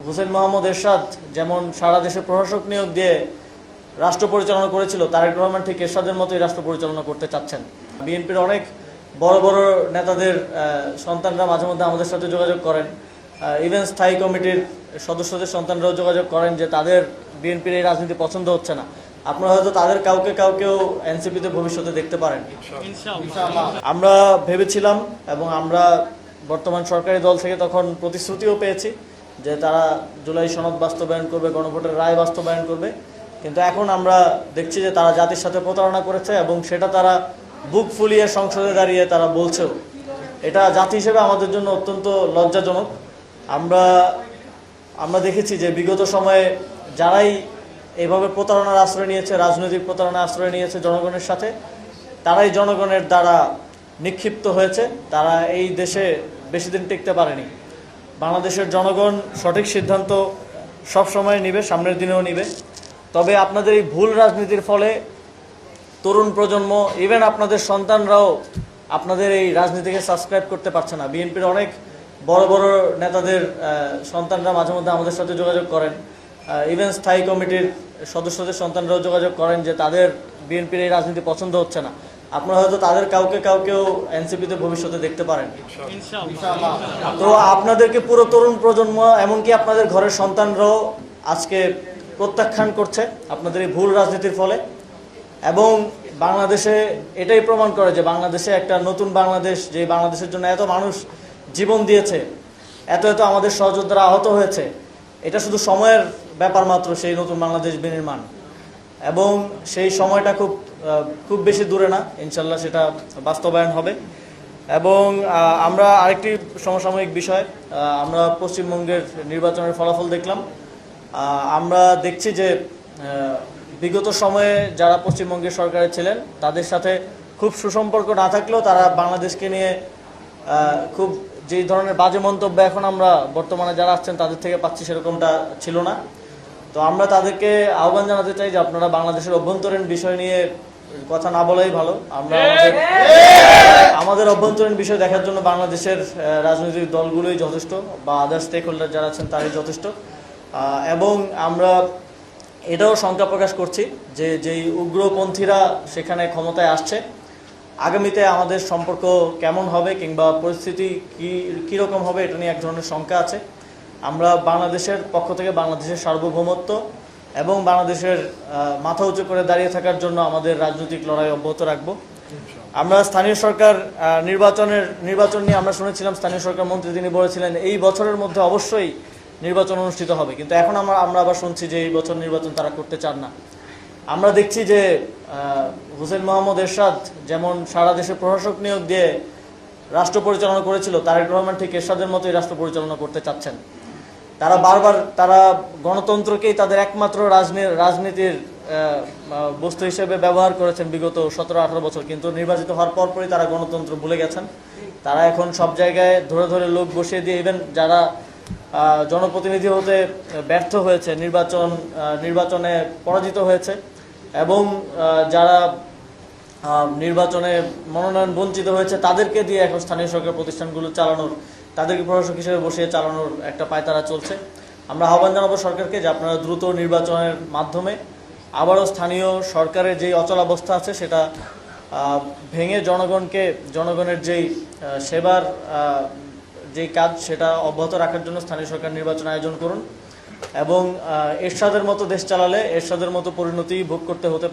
হোসেন মোহাম্মদ এরশাদ যেমন সারা দেশে প্রশাসক নিয়োগ দিয়ে রাষ্ট্র পরিচালনা করেছিল, তারেক রহমান ঠিক এরশাদের মতোই রাষ্ট্র পরিচালনা করতে চাচ্ছেন। বিএনপির অনেক বড় বড় নেতাদের সন্তানরা মাঝে মধ্যে আমাদের সাথে যোগাযোগ করেন, ইভেন স্থায়ী কমিটির সদস্যদের সন্তানরাও যোগাযোগ করেন যে তাদের বিএনপির এই রাজনীতি পছন্দ হচ্ছে না। আপনারা হয়তো তাদের কাউকেও এনসিপিতে ভবিষ্যতে দেখতে পারেন। আমরা ভেবেছিলাম এবং আমরা বর্তমান সরকারি দল থেকে তখন প্রতিশ্রুতিও পেয়েছি যে তারা জুলাই সনদ বাস্তবায়ন করবে, গণভোটের রায় বাস্তবায়ন করবে, কিন্তু এখন আমরা দেখছি যে তারা জাতির সাথে প্রতারণা করেছে এবং সেটা তারা বুক ফুলিয়ে সংসদে দাঁড়িয়ে তারা বলছেও। এটা জাতি হিসেবে আমাদের জন্য অত্যন্ত লজ্জাজনক। আমরা দেখেছি যে বিগত সময়ে যারাই এইভাবে প্রতারণার আশ্রয় নিয়েছে, রাজনৈতিক প্রতারণার আশ্রয় নিয়েছে জনগণের সাথে, তারাই জনগণের দ্বারা নিক্ষিপ্ত হয়েছে। তারা এই দেশে বেশি দিন টিকতে পারেনি। বাংলাদেশের জনগণ সঠিক সিদ্ধান্ত সব সময় নিবে, সামনের দিনেও নিবে। তবে আপনাদের এই ভুল রাজনীতির ফলে তরুণ প্রজন্ম, ইভেন আপনাদের সন্তানরাও আপনাদের এই রাজনীতিকে সাবস্ক্রাইব করতে পারছে না। বিএনপির অনেক বড় বড় নেতাদের সন্তানরা মাঝে মধ্যে আমাদের সাথে যোগাযোগ করেন, ইভেন স্থায়ী কমিটির সদস্যদের সন্তানরাও যোগাযোগ করেন যে তাদের বিএনপির এই রাজনীতি পছন্দ হচ্ছে না। আপনারা হয়তো তাদের কাউকেও এনসিপিতে ভবিষ্যতে দেখতে পারেন। তো আপনাদেরকে পুরো তরুণ প্রজন্ম, এমনকি আপনাদের ঘরের সন্তানরাও আজকে প্রত্যাখ্যান করছে আপনাদের এই ভুল রাজনীতির ফলে। এবং বাংলাদেশে এটাই প্রমাণ করে যে বাংলাদেশে একটা নতুন বাংলাদেশ, যে বাংলাদেশের জন্য এত মানুষ জীবন দিয়েছে, এত আমাদের সহযোদ্ধারা আহত হয়েছে, এটা শুধু সময়ের ব্যাপার মাত্র সেই নতুন বাংলাদেশ বিনির্মাণ। এবং সেই সময়টা খুব বেশি দূরে না, ইনশাল্লাহ সেটা বাস্তবায়ন হবে। এবং আমরা আরেকটি সমসাময়িক বিষয়, আমরা পশ্চিমবঙ্গের নির্বাচনের ফলাফল দেখলাম। আমরা দেখছি যে বিগত সময়ে যারা পশ্চিমবঙ্গের সরকারে ছিলেন তাদের সাথে খুব সুসম্পর্ক না থাকলেও তারা বাংলাদেশকে নিয়ে খুব যেই ধরনের বাজে মন্তব্য এখন আমরা বর্তমানে যারা আসছেন তাদের থেকে পাচ্ছি, সেরকমটা ছিল না। তো আমরা তাদেরকে আহ্বান জানাতে চাই যে আপনারা বাংলাদেশের অভ্যন্তরীণ বিষয় নিয়ে কথা না বলাই ভালো। আমরা আমাদের অভ্যন্তরীণ বিষয় দেখার জন্য বাংলাদেশের রাজনৈতিক দলগুলোই যথেষ্ট, বা আদার স্টেক হোল্ডার যারা আছেন তারাই যথেষ্ট। এবং আমরা এটাও শঙ্কা প্রকাশ করছি যে যেই উগ্রপন্থীরা সেখানে ক্ষমতায় আসছে, আগামীতে আমাদের সম্পর্ক কেমন হবে কিংবা পরিস্থিতি কীরকম হবে, এটা নিয়ে এক ধরনের শঙ্কা আছে। আমরা বাংলাদেশের পক্ষ থেকে বাংলাদেশের সার্বভৌমত্ব এবং বাংলাদেশের মাথা উঁচু করে দাঁড়িয়ে থাকার জন্য আমাদের রাজনৈতিক লড়াই অব্যাহত রাখব। আমরা স্থানীয় সরকার নির্বাচন নিয়ে আমরা শুনেছিলাম, স্থানীয় সরকার মন্ত্রী তিনি বলেছিলেন এই বছরের মধ্যে অবশ্যই নির্বাচন অনুষ্ঠিত হবে, কিন্তু এখন আমরা আবার শুনছি যে এই বছর নির্বাচন তারা করতে চান না। আমরা দেখছি যে হোসেন মোহাম্মদ এরশাদ যেমন সারা দেশে প্রশাসক নিয়োগ দিয়ে রাষ্ট্র পরিচালনা করেছিল, তারেক রহমান ঠিক এরশাদের মতোই রাষ্ট্র পরিচালনা করতে চাচ্ছেন। তারা বারবার গণতন্ত্রকেই তাদের একমাত্র রাজনীতির বস্তু হিসেবে ব্যবহার করেছেন বিগত 17-18 বছর, কিন্তু নির্বাচিত হওয়ার পরপরই তারা গণতন্ত্র ভুলে গেছেন। তারা এখন সব জায়গায় ধরে লোক বসিয়ে দিয়ে, ইভেন যারা জনপ্রতিনিধি হতে ব্যর্থ হয়েছে, নির্বাচনে পরাজিত হয়েছে, এবং যারা নির্বাচনে মনোনয়ন বঞ্চিত হয়েছে, তাদেরকে দিয়ে এখন স্থানীয় সরকার প্রতিষ্ঠানগুলো চালানোর, তাদেরকে প্রশাসক হিসেবে বসিয়ে চালানোর একটা পায়তারা চলছে। আমরা আহ্বান জানাবো সরকারকে যে আপনারা দ্রুত নির্বাচনের মাধ্যমে আবারও স্থানীয় সরকারের যেই অচলাবস্থা আছে সেটা ভেঙে জনগণের যেই সেবার যেই কাজ সেটা অব্যাহত রাখার জন্য স্থানীয় সরকার নির্বাচন আয়োজন করুন। এবং এরশাদের মতো দেশ চালালে এরশাদের মতো পরিণতি ভোগ করতে হতে পারে।